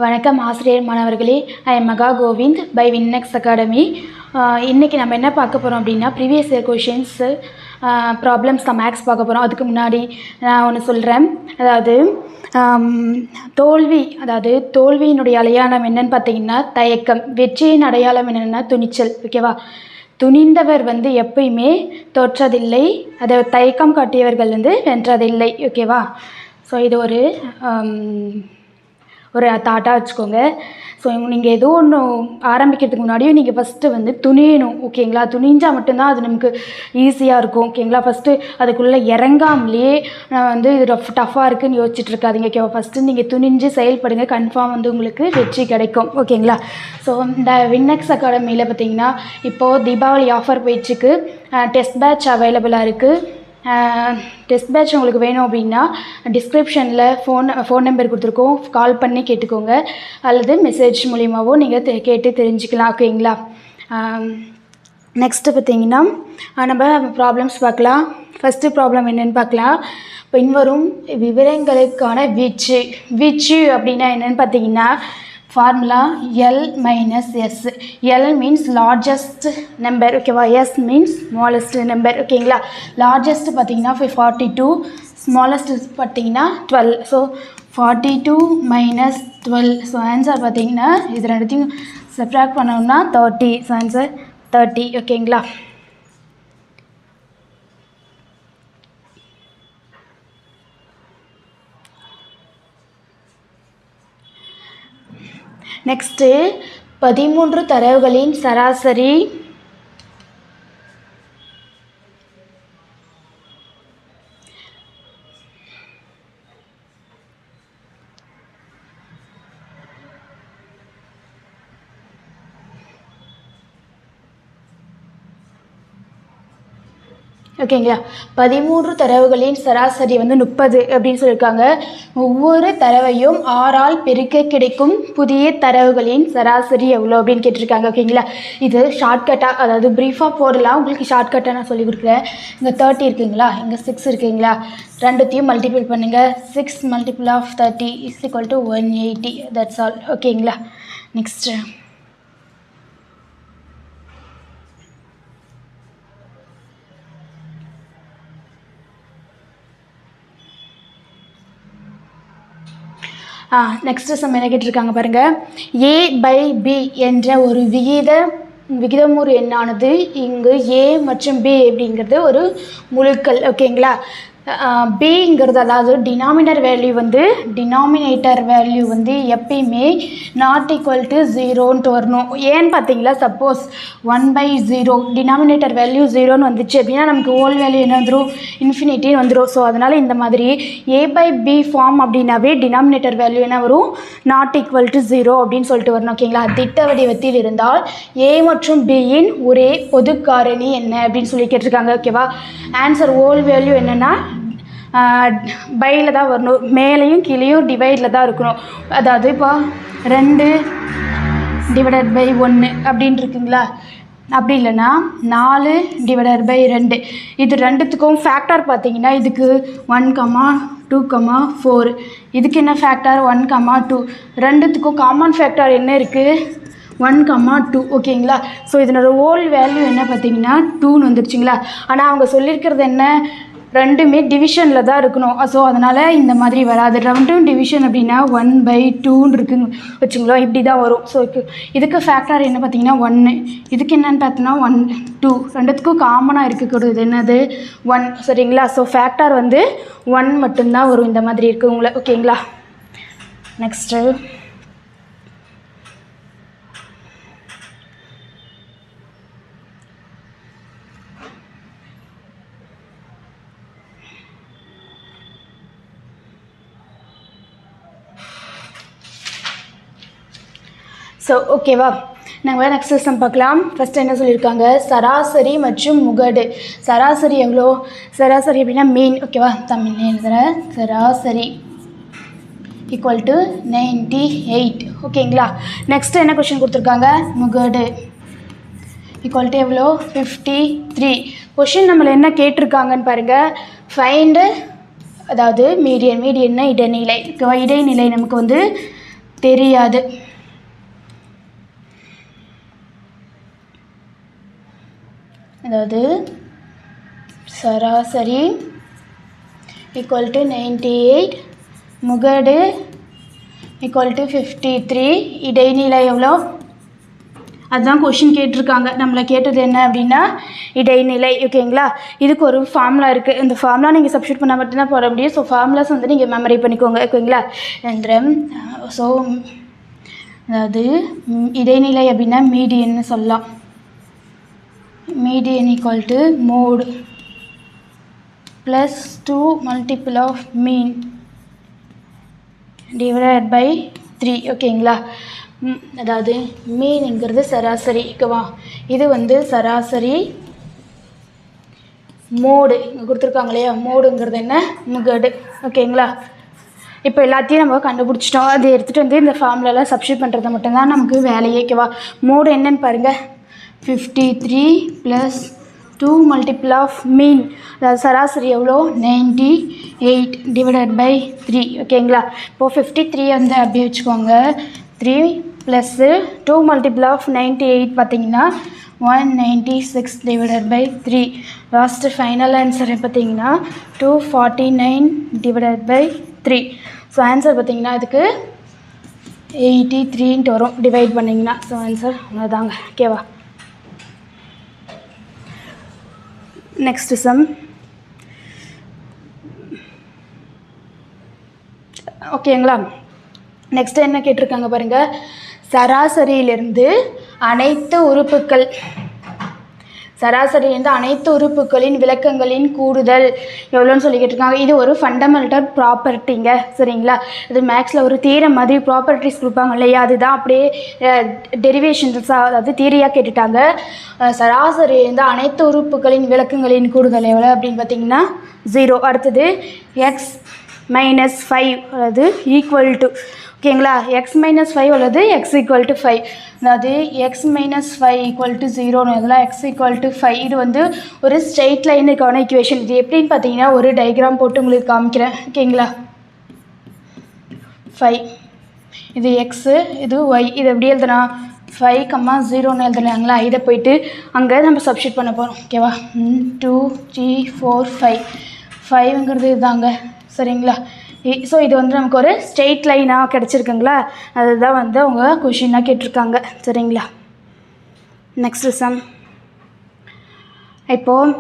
வணக்கம் ஆசிரியர் மாணவர்களே. ஐ எம் மகா கோவிந்த் பை வின்னெக்ஸ் அகாடமி. இன்றைக்கி நம்ம என்ன பார்க்க போகிறோம் அப்படின்னா ப்ரீவியஸ் இயர் கொஷின்ஸு ப்ராப்ளம்ஸ் தான் மேக்ஸ் பார்க்க போகிறோம். அதுக்கு முன்னாடி நான் ஒன்று சொல்கிறேன். அதாவது தோல்வியினுடைய அடையாளம் என்னன்னு பார்த்தீங்கன்னா தயக்கம், வெற்றியின் அடையாளம் என்னென்னா துணிச்சல். ஓகேவா? துணிந்தவர் எப்பயுமே தோற்றதில்லை, அதை தயக்கம் காட்டியவர்கள் வென்றதில்லை. ஓகேவா? ஸோ இது ஒரு தாட்டாக வச்சுக்கோங்க. ஸோ நீங்கள் ஏதோ ஒன்று ஆரம்பிக்கிறதுக்கு முன்னாடியும் நீங்கள் ஃபஸ்ட்டு துணியணும். ஓகேங்களா? துணிஞ்சால் மட்டும்தான் அது நமக்கு ஈஸியாக இருக்கும். ஓகேங்களா? ஃபஸ்ட்டு அதுக்குள்ளே இறங்காமலே நான் இது டஃப்பாக இருக்குதுன்னு யோசிச்சுட்டு இருக்காதிங்க. ஓகேவா? ஃபஸ்ட்டு நீங்கள் துணிஞ்சு செயல்படுங்க, கன்ஃபார்ம் உங்களுக்கு வெற்றி கிடைக்கும். ஓகேங்களா? ஸோ இந்த வின்னெக்ஸ் அகாடமியில் பார்த்தீங்கன்னா இப்போது தீபாவளி ஆஃபர் போயிட்டுருக்கு. டெஸ்ட் பேட்ச் அவைலபிளாக இருக்குது. டெஸ்ட் பேட்ச் உங்களுக்கு வேணும் அப்படின்னா டிஸ்கிரிப்ஷனில் ஃபோன் நம்பர் கொடுத்துருக்கோம், கால் பண்ணி கேட்டுக்கோங்க, அல்லது மெசேஜ் மூலிமாவும் நீங்கள் கேட்டு தெரிஞ்சுக்கலாம். ஓகேங்களா? நெக்ஸ்ட்டு பார்த்தீங்கன்னா நம்ம ப்ராப்ளம்ஸ் பார்க்கலாம். ஃபஸ்ட்டு ப்ராப்ளம் என்னென்னு பார்க்கலாம். பின்வரும் விவரங்களுக்கான வீச்சு அப்படின்னா என்னென்னு பார்த்தீங்கன்னா formula L minus S. L means largest number. ஓகேவா? S means smallest number. ஓகேங்களா? லார்ஜஸ்ட் பார்த்தீங்கன்னா 42, ஸ்மாலஸ்ட் பார்த்தீங்கன்னா 12. So 42 minus 12. ஸோ ஆன்சர் பார்த்தீங்கன்னா இது ரெண்டுத்தையும் சப்ட்ராக்ட் பண்ணோம்னா 30. So answer 30. ஓகேங்களா? நெக்ஸ்ட்டு 13 தரவுகளின் சராசரி ஓகேங்களா? 13 தரவுகளின் சராசரி 30 அப்படின்னு சொல்லியிருக்காங்க. ஒவ்வொரு தரவையும் 6ஆல் பெருக்க கிடைக்கும் புதிய தரவுகளின் சராசரி எவ்வளோ அப்படின்னு கேட்டிருக்காங்க. ஓகேங்களா? இது ஷார்ட்கட்டாக, அதாவது ப்ரீஃபாக போடலாம். உங்களுக்கு ஷார்ட்கட்டாக நான் சொல்லி கொடுக்குறேன். இங்கே 30 இருக்குங்களா, இங்கே 6 இருக்குங்களா, ரெண்டுத்தையும் மல்டிபிள் பண்ணுங்கள். 6 multiple of 30 is equal to 180. That's all. ஓகேங்களா? நெக்ஸ்ட்டு நெக்ஸ்ட்டு சம் என்ன கேட்டிருக்காங்க பாருங்கள். A/B என்ற ஒரு விகிதமுறு எண்ணானது இங்கு A மற்றும் B அப்படிங்கிறது ஒரு முழுக்கள். ஓகேங்களா? பிங்கிறது, அதாவது டினாமினேட்டர் வேல்யூ எப்பயுமே நாட் ஈக்குவல் டு 0ன்ட்டு வரணும். ஏன்னு பார்த்தீங்களா, சப்போஸ் 1/0 டினாமினேட்டர் வேல்யூ 0ன்னு வந்துச்சு அப்படின்னா நமக்கு ஹோல் வேல்யூ என்ன வந்துடும், இன்ஃபினிட்டின்னு வந்துடும். ஸோ அதனால் இந்த மாதிரி A/B ஃபார்ம் அப்படின்னாவே டினாமினேட்டர் வேல்யூ என்ன வரும், நாட் ஈக்குவல் டு 0 அப்படின்னு சொல்லிட்டு வரணும். ஓகேங்களா? திட்ட வடிவத்தில் இருந்தால் A மற்றும் Bயின் ஒரே பொது காரணி என்ன அப்படின்னு சொல்லி கேட்டிருக்காங்க. ஓகேவா? ஆன்சர் ஹோல் வேல்யூ என்னென்னா பையில் தான் வரணும், மேலேயும் கீழேயும் டிவைடில் தான் இருக்கணும். அதாவது இப்போ 2/1 அப்படின்னு இருக்குங்களா, அப்படி இல்லைன்னா 4/2. இது ரெண்டுத்துக்கும் ஃபேக்டர் பார்த்தீங்கன்னா இதுக்கு 1,2,4. இதுக்கு என்ன ஃபேக்டர் 1,2. ரெண்டுத்துக்கும் காமன் ஃபேக்டர் என்ன இருக்குது, 1,2. ஓகேங்களா? ஸோ இதனோட ஹோல் வேல்யூ என்ன பார்த்தீங்கன்னா 2ன்னு வந்துருச்சுங்களா. ஆனால் அவங்க சொல்லியிருக்கிறது என்ன, ரெண்டுமே டிவிஷனில் தான் இருக்கணும். ஸோ அதனால் இந்த மாதிரி வராது. ரெண்டும் டிவிஷன் அப்படின்னா 1/2ன்னு இருக்குன்னு வச்சுங்களா, இப்படி தான் வரும். ஸோ இதுக்கு ஃபேக்டர் என்ன பார்த்தீங்கன்னா 1, இதுக்கு என்னென்னு பார்த்தோன்னா 1, 2. ரெண்டுத்துக்கும் காமனாக இருக்கக்கூடாது என்னது 1. சரிங்களா? ஸோ ஃபேக்டர் 1 மட்டும்தான் வரும். இந்த மாதிரி இருக்குங்களா. ஓகேங்களா? நெக்ஸ்ட்டு ஸோ ஓகேவா, நாங்கள் நெக்ஸ்ட் சம் பார்க்கலாம். ஃபஸ்ட்டு என்ன சொல்லியிருக்காங்க, சராசரி மற்றும் முகடு. சராசரி எவ்வளோ, சராசரி அப்படின்னா மீன். ஓகேவா? தமிழ் எழுதுகிறேன். சராசரி ஈக்குவல் டு 98. ஓகேங்களா? நெக்ஸ்ட்டு என்ன கொஷின் கொடுத்துருக்காங்க, முகடு ஈக்குவல் டு எவ்வளோ 53. கொஷின் நம்மளை என்ன கேட்டிருக்காங்கன்னு பாருங்கள். ஃபைண்டு, அதாவது மீடியன்னா இடைநிலை. இடைநிலை நமக்கு தெரியாது. அதாவது சராசரி ஈக்குவல் டு 98, முகடு ஈக்குவல் டு 53, இடைநிலை எவ்வளோ? அதுதான் கொஷின் கேட்டிருக்காங்க. நம்மளை கேட்டது என்ன அப்படின்னா இடைநிலை. ஓகேங்களா? இதுக்கு ஒரு ஃபார்முலா இருக்குது. இந்த ஃபார்முலா நீங்கள் சப்ஸ்டியூட் பண்ணால் மட்டும்தான் போட முடியும். ஸோ ஃபார்முலாஸ் வந்து நீங்கள் மெமரி பண்ணிக்கோங்க. ஓகேங்களா? ஸோ அதாவது இடைநிலை அப்படின்னா மீடியன்னு சொல்லலாம். Median equal to mode plus 2 multiple of mean divided by 3. ஓகேங்களா? அதாவது மீன்ங்கிறது சராசரி. ஓகேவா? இது வந்து சராசரி. மோடு இங்கே கொடுத்துருக்காங்க இல்லையா? மோடுங்கிறது என்ன? முகடு. ஓகேங்களா? இப்போ எல்லாத்தையும் நம்ம கண்டுபிடிச்சிட்டோம். அதை எடுத்துகிட்டு வந்து இந்த ஃபார்முலாலாம் சப்ஸ்டியூட் பண்ணுறது மட்டும்தான் நமக்கு வேலையே. ஓகேவா? மோடு என்னன்னு பாருங்கள். 53 ப்ளஸ் 2 மல்டிபிள் ஆஃப் மீன், அதாவது சராசரி எவ்வளோ? 98 டிவைடட் பை 3. ஓகேங்களா? இப்போது 53 வந்து அப்படியே வச்சுக்கோங்க. 3 ப்ளஸ்ஸு 2 மல்டிபிள் ஆஃப் 98 பார்த்தீங்கன்னா 196 divided by 3. Last final answer பார்த்தீங்கன்னா 249 டிவைடட் பை 3. ஸோ ஆன்சர் பார்த்தீங்கன்னா இதுக்கு 83 வரும் டிவைட் பண்ணிங்கன்னா. ஸோ ஆன்சர் அவ்வளோதாங்க. ஓகேவா? Next sum. ஓகேங்களா? நெக்ஸ்ட் என்ன கேட்டிருக்காங்க பாருங்கள். சராசரியிலிருந்து அனைத்து உறுப்புகள், சராசரியிலிருந்து அனைத்து உறுப்புகளின் விளக்கங்களின் கூடுதல் எவ்வளோன்னு சொல்லி கேட்டிருக்காங்க. இது ஒரு ஃபண்டமெண்டல் ப்ராப்பர்ட்டிங்க. சரிங்களா? இது மேக்ஸில் ஒரு தீரம் மாதிரி ப்ராப்பர்ட்டிஸ் கொடுப்பாங்க இல்லையா? அதுதான் அப்படியே டெரிவேஷன்ஸாக, அதாவது தியரியாக கேட்டுட்டாங்க. சராசரியிலிருந்து அனைத்து உறுப்புகளின் விளக்கங்களின் கூடுதல் எவ்வளோ அப்படின்னு பார்த்தீங்கன்னா 0. அடுத்தது எக்ஸ் மைனஸ் 5 அல்லது ஈக்குவல் டு. ஓகேங்களா? எக்ஸ் மைனஸ் 5 அல்லது எக்ஸ் ஈக்குவல் டு 5. அதாவது எக்ஸ் மைனஸ் 5 ஈக்குவல் டு 0ன்னு இதெல்லாம் எக்ஸ் ஈக்குவல் டு 5. இது வந்து ஒரு ஸ்ட்ரெயிட் லைனுக்கான ஈக்குவேஷன். இது எப்படின்னு பார்த்தீங்கன்னா ஒரு டயக்ராம் போட்டு உங்களுக்கு காமிக்கிறேன். ஓகேங்களா? 5 இது எக்ஸு, இது ஒய். இது எப்படி எழுதுனா 5,0ன்னு எழுதுனாங்களா? இதை போயிட்டு அங்கே நம்ம சப்ஸ்டியூட் பண்ண போகிறோம். ஓகேவா? 2 3 4 5. 5ங்கிறது இதுதாங்க. சரிங்களா? ஸோ இது வந்து நமக்கு ஒரு ஸ்ட்ரெயிட் லைனாக கிடச்சிருக்குங்களா? அதுதான் வந்து அவங்க கொஷினாக கேட்டிருக்காங்க. சரிங்களா? Next sum. இப்போது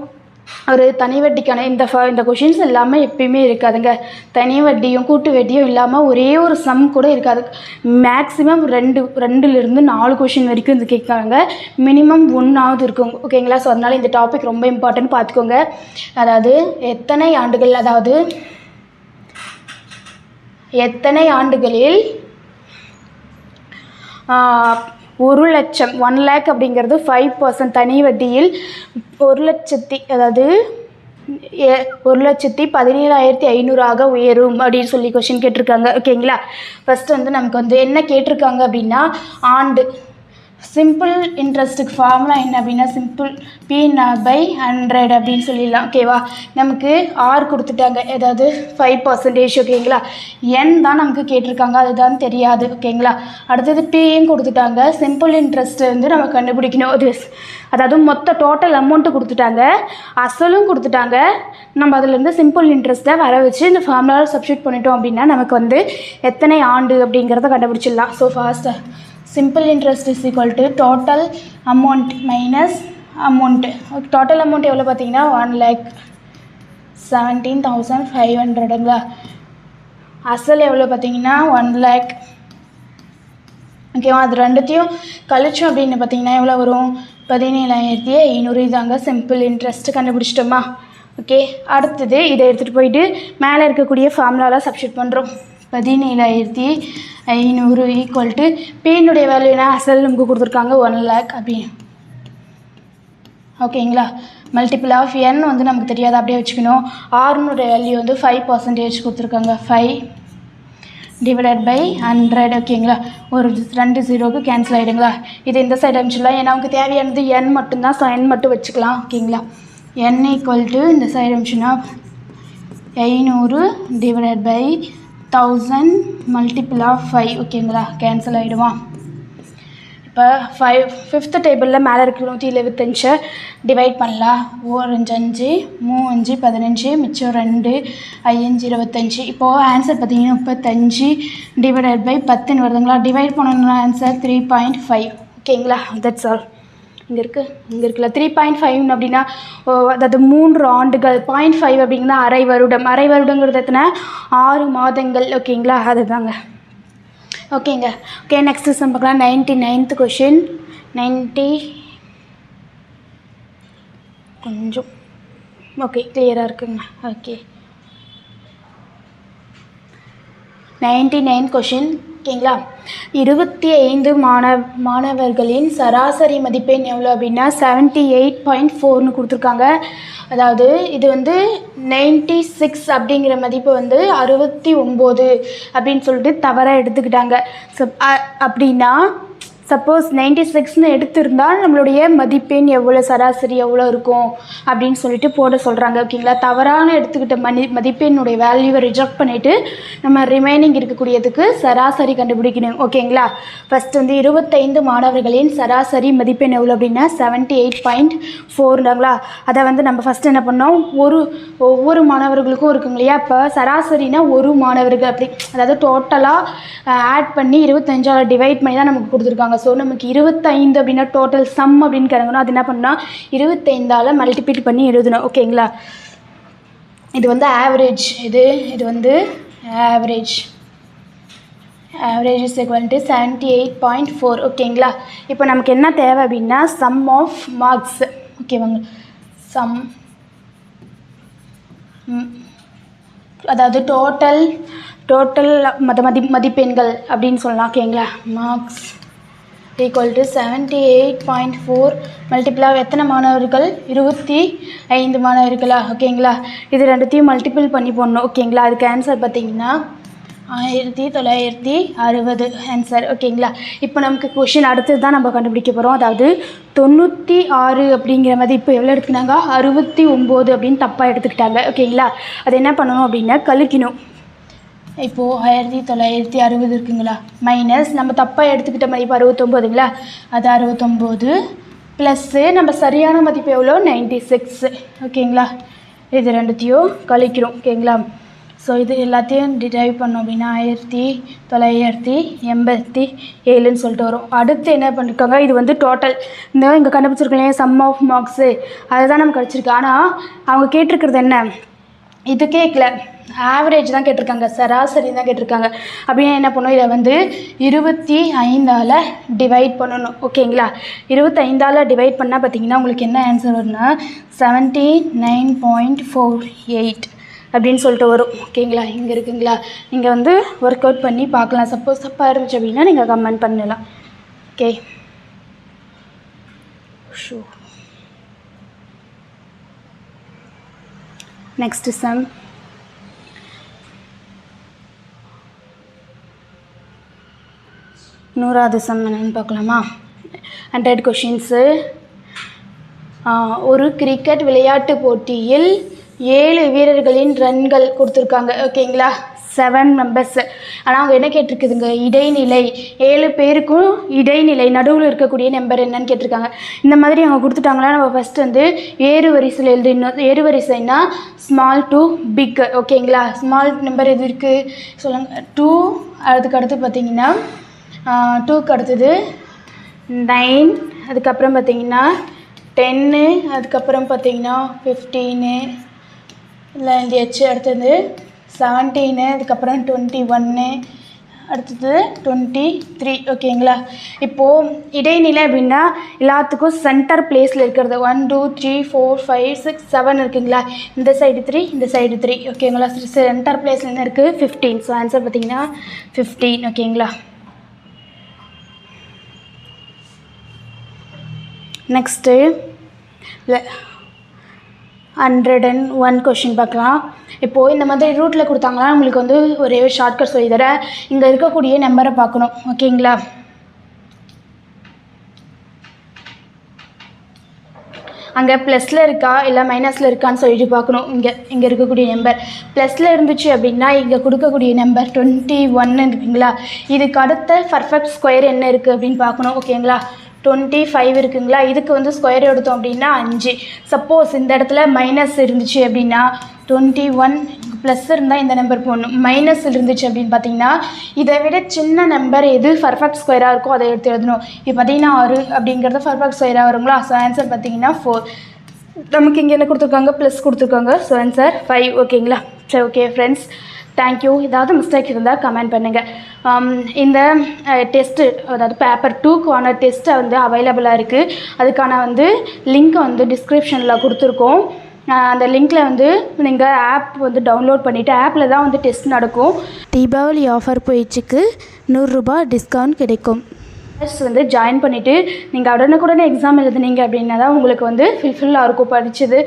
ஒரு தனி வட்டிக்கான இந்த கொஷின்ஸ் எல்லாமே எப்பயுமே இருக்காதுங்க. தனி வட்டியும் கூட்டு வட்டியும் இல்லாமல் ஒரே ஒரு சம் கூட இருக்காது. மேக்ஸிமம் 2லிருந்து 4 கொஷின் வரைக்கும் இது கேட்குறாங்க. மினிமம் 1ஆவது இருக்கும். ஓகேங்களா? ஸோ அதனால் இந்த டாபிக் ரொம்ப இம்பார்ட்டன்ட் பார்த்துக்கோங்க. அதாவது எத்தனை ஆண்டுகள், அதாவது எத்தனை ஆண்டுகளில் 1,00,000 1 lakh அப்படிங்கிறது 5% தனி வட்டியில் 1,00,000, அதாவது 1,17,500 உயரும் அப்படின்னு சொல்லி கொஷின் கேட்டிருக்காங்க. ஓகேங்களா? ஃபஸ்ட்டு வந்து நமக்கு வந்து என்ன கேட்டிருக்காங்க அப்படின்னா ஆண்டு. சிம்பிள் இன்ட்ரெஸ்ட்டுக்கு ஃபார்முலா என்ன அப்படின்னா சிம்பிள் P/100 அப்படின்னு சொல்லிடலாம். ஓகேவா? நமக்கு ஆர் கொடுத்துட்டாங்க, ஏதாவது 5%. ஓகேங்களா? என் தான் நமக்கு கேட்டிருக்காங்க, அதுதான் தெரியாது. ஓகேங்களா? அடுத்தது பியும் கொடுத்துட்டாங்க. சிம்பிள் இன்ட்ரெஸ்ட்டு வந்து நம்ம கண்டுபிடிக்கணும். அதாவது மொத்த டோட்டல் அமௌண்ட்டு கொடுத்துட்டாங்க, அசலும் கொடுத்துட்டாங்க. நம்ம அதிலேருந்து சிம்பிள் இன்ட்ரெஸ்ட்டை வர வச்சு இந்த ஃபார்முலாவில் சப்ஸ்டியூட் பண்ணிட்டோம் அப்படின்னா நமக்கு வந்து எத்தனை ஆண்டு அப்படிங்கிறத கண்டுபிடிச்சிடலாம். ஸோ ஃபாஸ்ட்டாக simple interest is equal to total amount minus amount. Total amount எவ்வளோ பார்த்தீங்கன்னா 1,17,500ங்களா? அசல் எவ்வளோ பார்த்தீங்கன்னா 1 lakh. ஓகேவா? அது ரெண்டுத்தையும் கழிச்சோம் அப்படின்னு பார்த்தீங்கன்னா எவ்வளோ வரும்? 17,500. இதாங்க சிம்பிள் இன்ட்ரெஸ்ட். கண்டுபிடிச்சிட்டோமா? ஓகே. அடுத்தது இதை எடுத்துகிட்டு போயிட்டு மேலே இருக்கக்கூடிய ஃபார்முலாவில் சப்ஸ்டியூட் பண்ணுறோம். 17,500 ஈக்குவல் டு பின்னுடைய வேல்யூ என்ன? அசல் நமக்கு கொடுத்துருக்காங்க 1 lakh அப்படின்னு. ஓகேங்களா? மல்டிபிள் ஆஃப் என் வந்து நமக்கு தெரியாது, அப்படியே வச்சுக்கணும். ஆர்னுடைய வேல்யூ வந்து 5% கொடுத்துருக்காங்க. 5 டிவைடட் பை 100. ஓகேங்களா? ஒரு 2 0க்கு கேன்சல் ஆகிடுங்களா? இது இந்த சைடு அனுப்பிச்சிடலாம். ஏன்னா நமக்கு தேவையானது என் மட்டும்தான். ஸோ என் மட்டும் வச்சுக்கலாம். ஓகேங்களா? என் ஈக்குவல் டு இந்த சைடு அனுப்பிச்சுன்னா 500 டிவைடட் பை 1000 மல்டிபிள் ஆஃப் 5 ஓகேங்களா, கேன்சல் ஆகிடுவான். இப்போ 5th டேபிளில் மேலே இருக்கிற 125 டிவைட் பண்ணலாம். 4 5 5 3 5 15 மிச்சம் 2 5 25. இப்போது ஆன்சர் பார்த்தீங்கன்னா 35 டிவைடட் பை 10 வருதுங்களா. டிவைட் பண்ணணும்னா ஆன்சர் 3.5 ஓகேங்களா. That's all. இங்கே இருக்குல்ல 3.5 அப்படின்னா அதாவது 3 ஆண்டுகள். 0.5 அப்படிங்கன்னா அரை வருடம். அரை வருடங்கிறது எத்தனை? 6 மாதங்கள் ஓகேங்களா. அதுதாங்க ஓகேங்க. ஓகே, நெக்ஸ்ட் சம் பார்க்கலாம். 99th question. 90 கொஞ்சம் ஓகே கிளியராக இருக்குங்க. ஓகே, 99th கொஷின் ஓகேங்களா. 25 மாணவர்களின் சராசரி மதிப்பெண் எவ்வளோ அப்படின்னா 78.4ன்னு கொடுத்துருக்காங்க. அதாவது இது வந்து 96 அப்படிங்கிற மதிப்பு வந்து 69 அப்படின்னு சொல்லிட்டு தவறாக எடுத்துக்கிட்டாங்க. அப்படின்னா சப்போஸ் 96ன்னு எடுத்திருந்தால் நம்மளுடைய மதிப்பெண் எவ்வளோ, சராசரி எவ்வளோ இருக்கும் அப்படின்னு சொல்லிட்டு போட சொல்கிறாங்க ஓகேங்களா. தவறான எடுத்துக்கிட்ட மதிப்பெண்ணுடைய வேல்யூவை ரிஜெக்ட் பண்ணிவிட்டு நம்ம ரிமைனிங் இருக்கக்கூடியதுக்கு சராசரி கண்டுபிடிக்கணும் ஓகேங்களா. ஃபஸ்ட் வந்து 25 மாணவர்களின் சராசரி மதிப்பெண் எவ்வளோ அப்படின்னா 78.4ங்களா. அதை வந்து நம்ம ஃபஸ்ட்டு என்ன பண்ணோம், ஒவ்வொரு மாணவர்களுக்கும் இருக்கும் இல்லையா. இப்போ சராசரினா ஒரு மாணவர்கள் அப்படி, அதாவது டோட்டலாக ஆட் பண்ணி 25 டிவைட் பண்ணி தான் நமக்கு கொடுத்துருக்காங்க. ஸோ நமக்கு 25 அப்படின்னா டோட்டல் சம் அப்படின்னு கிடக்கணும். அது என்ன பண்ணால் 25ஆல் மல்டிப்ளை பண்ணி எழுதணும் ஓகேங்களா. இது வந்து ஆவரேஜ். இது வந்து ஆவரேஜ் இஸ் ஈக்குவல் டு 78.4 ஓகேங்களா. இப்போ நமக்கு என்ன தேவை அப்படின்னா சம் ஆஃப் மார்க்ஸ் ஓகேவாங்க. சம் அதாவது டோட்டல் மதிப்பெண்கள் அப்படின்னு சொல்லலாம் ஓகேங்களா. Marks equal to 78.4 multiple of எத்தனை மாணவர்கள்? 25 மாணவர்களா ஓகேங்களா. இது ரெண்டுத்தையும் மல்டிபிள் பண்ணி போடணும் ஓகேங்களா. அதுக்கு ஆன்சர் பார்த்தீங்கன்னா 1960 ஆன்சர் ஓகேங்களா. இப்போ நமக்கு கொஷின் அடுத்தது தான் நம்ம கண்டுபிடிக்க போகிறோம். அதாவது 96 அப்படிங்கிற மதிப்பு எவ்வளோ எடுத்துக்கினாங்க? 69 அப்படின்னு தப்பாக எடுத்துக்கிட்டாங்க ஓகேங்களா. அது என்ன பண்ணணும் அப்படின்னா கழிக்கணும். இப்போது 1960 இருக்குங்களா, மைனஸ் நம்ம தப்பாக எடுத்துக்கிட்ட மதிப்பு 69ங்களா, அது 69 ப்ளஸ்ஸு நம்ம சரியான மதிப்பு எவ்வளோ 96 ஓகேங்களா. இது ரெண்டுத்தையும் கழிக்கிறோம் ஓகேங்களா. ஸோ இது எல்லாத்தையும் டிரைவ் பண்ணோம் அப்படின்னா 1987ன்னு சொல்லிட்டு வரும். அடுத்து என்ன பண்ணியிருக்காங்க, இது வந்து டோட்டல் இந்த இங்கே கண்டுபிடிச்சிருக்கோம் இல்லையா சம் ஆஃப் மார்க்ஸு, அதுதான் நமக்கு கிடச்சிருக்கு. ஆனால் அவங்க கேட்டிருக்கிறது என்ன, இது கேட்கல, ஆவரேஜ் தான் கேட்டிருக்காங்க, சராசரி தான் கேட்டிருக்காங்க. அப்படின்னா என்ன பண்ணணும், இதை வந்து 25ஆல் டிவைட் பண்ணணும் ஓகேங்களா. 25ஆல் டிவைட் பண்ணால் பார்த்தீங்கன்னா உங்களுக்கு என்ன ஆன்சர் வரும்னா 79.48 அப்படின்னு சொல்லிட்டு வரும் ஓகேங்களா. இங்கே இருக்குங்களா, நீங்கள் வந்து ஒர்க் அவுட் பண்ணி பார்க்கலாம். சப்போஸ் தப்பாக இருந்துச்சு அப்படின்னா நீங்கள் கமெண்ட் பண்ணலாம் ஓகே. Next sum. நூறாவது சம் என்னன்னு பார்க்கலாமா. 100 கொஷின்ஸு. ஒரு கிரிக்கெட் விளையாட்டு போட்டியில் 7 வீரர்களின் ரன்கள் கொடுத்துருக்காங்க ஓகேங்களா. 7 மெம்பர்ஸு. ஆனால் அவங்க என்ன கேட்டிருக்குதுங்க, இடைநிலை 7 பேருக்கும் இடைநிலை நடுவில் இருக்கக்கூடிய நம்பர் என்னன்னு கேட்டிருக்காங்க. இந்த மாதிரி அவங்க கொடுத்துட்டாங்களா, நம்ம ஃபஸ்ட்டு வந்து ஏறு வரிசையில் எழுதிடணும். ஏறு வரிசைன்னா ஸ்மால் டு பிக் ஓகேங்களா. ஸ்மால் நம்பர் எது இருக்குது சொல்லுங்கள், 2. அதுக்கு அடுத்து பார்த்தீங்கன்னா 2க்கு அடுத்தது 9, அதுக்கப்புறம் பார்த்தீங்கன்னா 10, அதுக்கப்புறம் பார்த்தீங்கன்னா 15 இல்லை இந்த ஹெச், அடுத்தது 17, அதுக்கப்புறம் 21, அடுத்தது 23 ஓகேங்களா. இப்போது இடைநிலை அப்படின்னா எல்லாத்துக்கும் சென்டர் பிளேஸில் இருக்கிறது 1 2 3 4 5 6 7 இருக்குங்களா. இந்த சைடு 3, இந்த சைடு 3 ஓகேங்களா. சென்டர் பிளேஸில் என்ன இருக்குது 15. ஸோ ஆன்சர் பார்த்தீங்கன்னா 15 ஓகேங்களா. நெக்ஸ்ட்டு 101 கொஷின் பார்க்கலாம். இப்போது இந்த மாதிரி ரூட்டில் கொடுத்தாங்கன்னா உங்களுக்கு வந்து ஒரே ஷார்ட்கட் சொல்லி தரேன். இங்கே இருக்கக்கூடிய நம்பரை பார்க்கணும் ஓகேங்களா. அங்கே ப்ளஸில் இருக்கா இல்லை மைனஸில் இருக்கான்னு சொல்லிட்டு பார்க்கணும். இங்கே இருக்கக்கூடிய நம்பர் ப்ளஸில் இருந்துச்சு அப்படின்னா இங்கே கொடுக்கக்கூடிய நம்பர் 21 இருக்குங்களா. இதுக்கு அடுத்த பர்ஃபெக்ட் ஸ்கொயர் என்ன இருக்குது அப்படின்னு பார்க்கணும். ஓகேங்களா, 25 இருக்குங்களா. இதுக்கு வந்து ஸ்கொயர் எடுத்தோம் அப்படின்னா 5. சப்போஸ் இந்த இடத்துல மைனஸ் இருந்துச்சு அப்படின்னா 21 ப்ளஸ் இருந்தால் இந்த நம்பர் போடணும். மைனஸ் இருந்துச்சு அப்படின்னு பார்த்தீங்கன்னா இதை விட சின்ன நம்பர் எது பர்ஃபெக்ட் ஸ்கொயராக இருக்கோ அதை எடுத்து எழுதணும். இப்போ பார்த்தீங்கன்னா 6 அப்படிங்கிறது பர்ஃபெக்ட் ஸ்கொயராக வருங்களா. ஸோ ஆன்சர் பார்த்தீங்கன்னா 4. நமக்கு இங்கே என்ன கொடுத்துருக்காங்க, ப்ளஸ் கொடுத்துருக்காங்க. So answer 5. ஓகேங்களா. சரி, ஓகே ஃப்ரெண்ட்ஸ், தேங்க்யூ. ஏதாவது மிஸ்டேக் இருந்தால் கமெண்ட் பண்ணுங்கள். இந்த டெஸ்ட்டு, அதாவது பேப்பர் 2க்கான டெஸ்ட்டை வந்து அவைலபிளாக இருக்குது. அதுக்கான வந்து லிங்க்கை வந்து டிஸ்கிரிப்ஷனில் கொடுத்துருக்கோம். அந்த லிங்க்கில் வந்து நீங்கள் ஆப் வந்து டவுன்லோட் பண்ணிவிட்டு ஆப்பில் தான் வந்து டெஸ்ட் நடக்கும். தீபாவளி ஆஃபர் போயிடுச்சுக்கு 100 ரூபாய் டிஸ்கவுண்ட் கிடைக்கும். வந்து ஜாயின் பண்ணிவிட்டு நீங்கள் உடனுக்குடனே எக்ஸாம் எழுதுனீங்க அப்படின்னா தான் உங்களுக்கு வந்து ஃபுல்ஃபில்லாக இருக்கும், படித்தது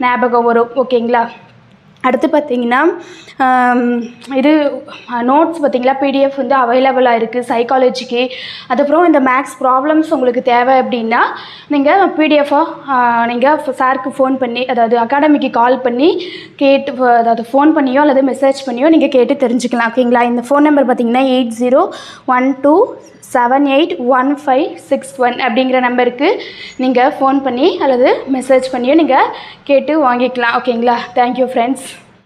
ஞாபகம் வரும். ஓகேங்களா. அடுத்து பார்த்திங்கன்னா இது நோட்ஸ் பார்த்திங்களா, பிடிஎஃப் வந்து அவைலபிளாக இருக்குது சைக்காலஜிக்கு. அதுக்கப்புறம் இந்த மேக்ஸ் ப்ராப்ளம்ஸ் உங்களுக்கு தேவை அப்படின்னா நீங்கள் பிடிஎஃபாக நீங்கள் சாருக்கு ஃபோன் பண்ணி, அதாவது அகாடமிக்கு கால் பண்ணி கேட்டு, அதாவது ஃபோன் பண்ணியோ அல்லது மெசேஜ் பண்ணியோ நீங்கள் கேட்டு தெரிஞ்சுக்கலாம். ஓகேங்களா. இந்த ஃபோன் நம்பர் பார்த்திங்கன்னா 8012781561 அப்படிங்கிற நம்பருக்கு நீங்கள் ஃபோன் பண்ணி அல்லது மெசேஜ் பண்ணியோ நீங்கள் கேட்டு வாங்கிக்கலாம். ஓகேங்களா. Thank you friends.